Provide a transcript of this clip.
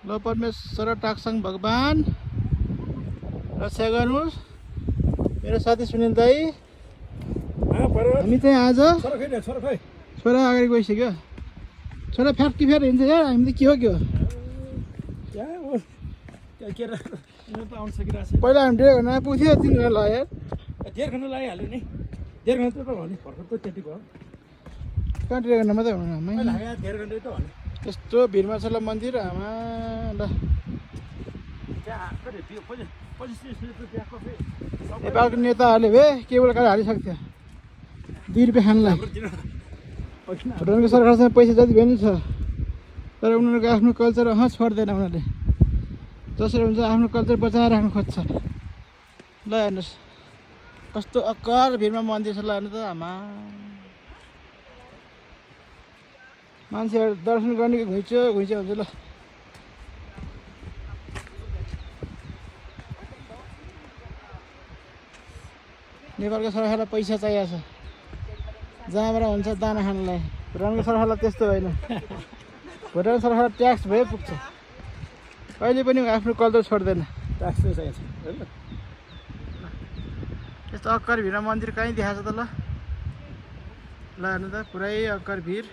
ल परमेश्वर टाक्साङ भगवान रक्षा गर्नुहोस्। मेरो साथी सुनिल दाई हामी चाहिँ आज छोरा अगाडि गइसक्यो। छोरा फ्याट्की फेर हिँड्छ यार, हामी त के हो पहिला हामी 1.5 घन्टा पुग्थ्यो 3 घन्टा लाग्यो यार। 1.5 घन्टा लागिहाल्यो नि। 1.5 घन्टा त हो नि, भर्खर त त्यति भयो। कहाँ 1.5 घन्टा मात्रै हुनु हामी। 1.5 घन्टा त हो नि। यस्तो भिडमा छ ल मन्दिर आमा ल। नेपालको नेताहरूले भए केबल काट हालिसक्थ्यो 2 रुपियाँ खानलाई। भुटानको सरकारसँग पैसा जति भए नि छ, तर उनीहरूको आफ्नो कल्चर छोड्दैन। उनीहरूले जसरी हुन्छ आफ्नो कल्चर बचाएर राख्नु खोज्छ। ल हेर्नुहोस् कस्तो अक्कर भिडमा मन्दिर छ। ल हेर्नु त आमा, मान्छेहरू दर्शन गर्ने घुइँचो हुन्छ ल। नेपालको सरकारलाई पैसा चाहिएको छ, जहाँबाट हुन्छ दाना खानलाई। भुटानको सरकारलाई त्यस्तो होइन। भुटानको सरकार ट्याक्स भए पुग्छ, कहिले पनि आफ्नो कल्चर छोड्दैन। ट्याक्स चाहिएको छ। यस्तो अक्कर भिडमा मन्दिर कहीँ देखाएको छ त ल। ल हेर्नु त पुरै अक्कर भिड।